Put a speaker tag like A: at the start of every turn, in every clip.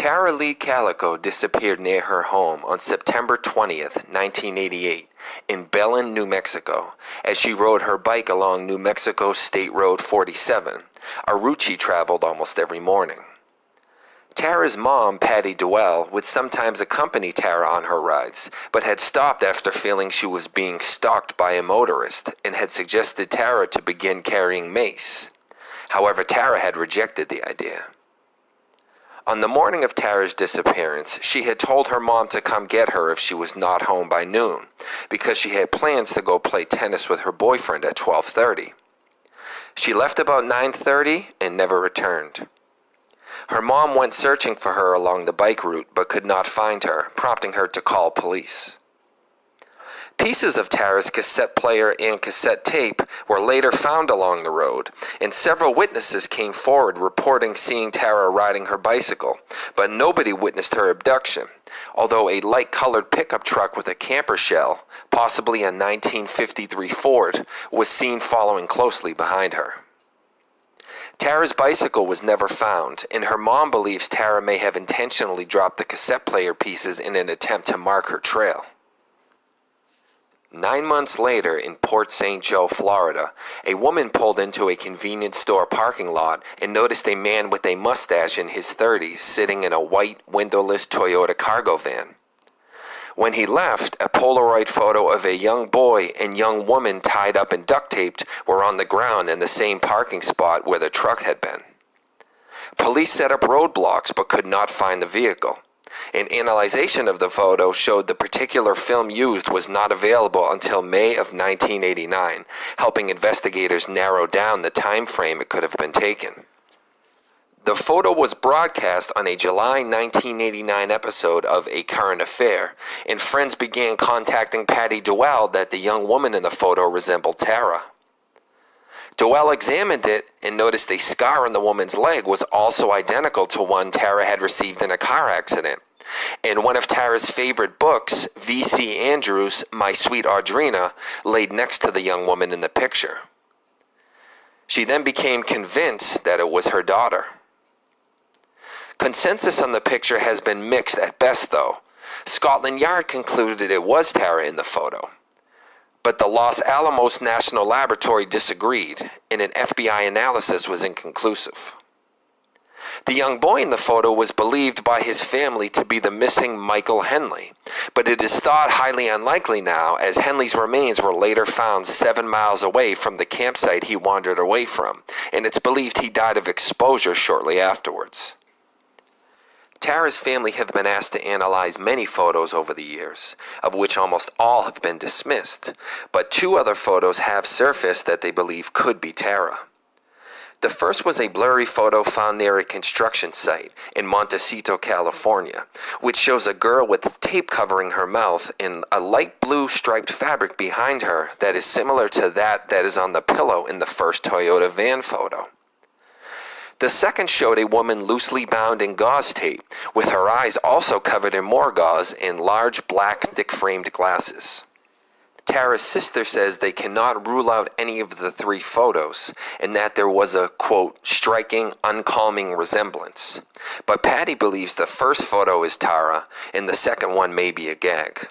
A: Tara Calico disappeared near her home on September 20th, 1988, in Belen, New Mexico, as she rode her bike along New Mexico State Road 47, a route she traveled almost every morning. Tara's mom, Patty Dwell, would sometimes accompany Tara on her rides, but had stopped after feeling she was being stalked by a motorist and had suggested Tara to begin carrying mace. However, Tara had rejected the idea. On the morning of Tara's disappearance, she had told her mom to come get her if she was not home by noon, because she had plans to go play tennis with her boyfriend at 12:30. She left about 9:30 and never returned. Her mom went searching for her along the bike route but could not find her, prompting her to call police. Pieces of Tara's cassette player and cassette tape were later found along the road, and several witnesses came forward reporting seeing Tara riding her bicycle, but nobody witnessed her abduction, although a light-colored pickup truck with a camper shell, possibly a 1953 Ford, was seen following closely behind her. Tara's bicycle was never found, and her mom believes Tara may have intentionally dropped the cassette player pieces in an attempt to mark her trail. 9 months later, in Port St. Joe, Florida, a woman pulled into a convenience store parking lot and noticed a man with a mustache in his 30s sitting in a white, windowless Toyota cargo van. When he left, a Polaroid photo of a young boy and young woman tied up and duct taped were on the ground in the same parking spot where the truck had been. Police set up roadblocks but could not find the vehicle. An analyzation of the photo showed the particular film used was not available until May of 1989, helping investigators narrow down the time frame it could have been taken. The photo was broadcast on a July 1989 episode of A Current Affair, and friends began contacting Patty Dwell that the young woman in the photo resembled Tara. Dwell examined it and noticed a scar on the woman's leg was also identical to one Tara had received in a car accident, and one of Tara's favorite books, V.C. Andrews' My Sweet Audrina, laid next to the young woman in the picture. She then became convinced that it was her daughter. Consensus on the picture has been mixed at best, though. Scotland Yard concluded it was Tara in the photo, but the Los Alamos National Laboratory disagreed, and an FBI analysis was inconclusive. The young boy in the photo was believed by his family to be the missing Michael Henley, but it is thought highly unlikely now, as Henley's remains were later found 7 miles away from the campsite he wandered away from, and it's believed he died of exposure shortly afterwards. Tara's family have been asked to analyze many photos over the years, of which almost all have been dismissed, but 2 other photos have surfaced that they believe could be Tara. The first was a blurry photo found near a construction site in Montecito, California, which shows a girl with tape covering her mouth and a light blue striped fabric behind her that is similar to that is on the pillow in the first Toyota van photo. The second showed a woman loosely bound in gauze tape, with her eyes also covered in more gauze and large black thick-framed glasses. Tara's sister says they cannot rule out any of the 3 photos, and that there was a, quote, striking, uncalming resemblance. But Patty believes the first photo is Tara, and the second one may be a gag.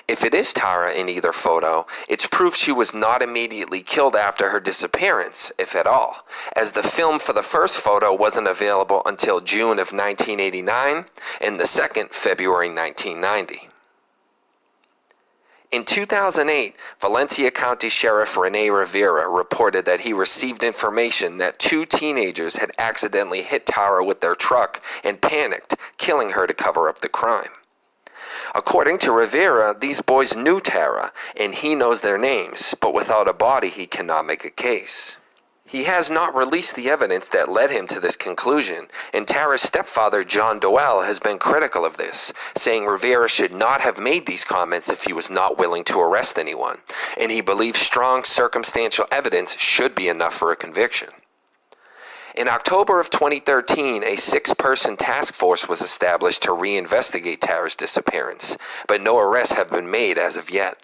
A: If it is Tara in either photo, it's proof she was not immediately killed after her disappearance, if at all, as the film for the first photo wasn't available until June of 1989, and the second February 1990. In 2008, Valencia County Sheriff Rene Rivera reported that he received information that 2 teenagers had accidentally hit Tara with their truck and panicked, killing her to cover up the crime. According to Rivera, these boys knew Tara, and he knows their names, but without a body he cannot make a case. He has not released the evidence that led him to this conclusion, and Tara's stepfather, John Dwell, has been critical of this, saying Rivera should not have made these comments if he was not willing to arrest anyone, and he believes strong circumstantial evidence should be enough for a conviction. In October of 2013, a 6-person task force was established to reinvestigate Tara's disappearance, but no arrests have been made as of yet.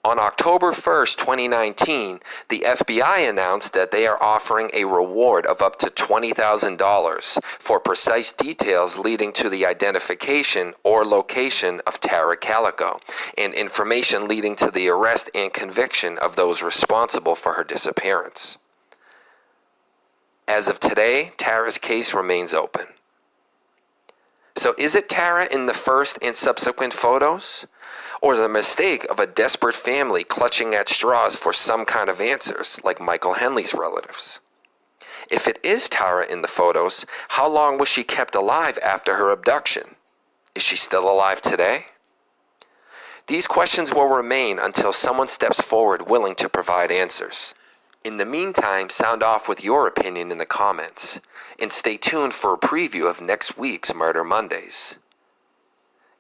A: On October 1st, 2019, the FBI announced that they are offering a reward of up to $20,000 for precise details leading to the identification or location of Tara Calico and information leading to the arrest and conviction of those responsible for her disappearance. As of today, Tara's case remains open. So is it Tara in the first and subsequent photos? Or the mistake of a desperate family clutching at straws for some kind of answers, like Michael Henley's relatives? If it is Tara in the photos, how long was she kept alive after her abduction? Is she still alive today? These questions will remain until someone steps forward willing to provide answers. In the meantime, sound off with your opinion in the comments, and stay tuned for a preview of next week's Murder Mondays.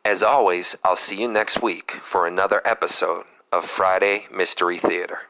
A: As always, I'll see you next week for another episode of Friday Mystery Theater.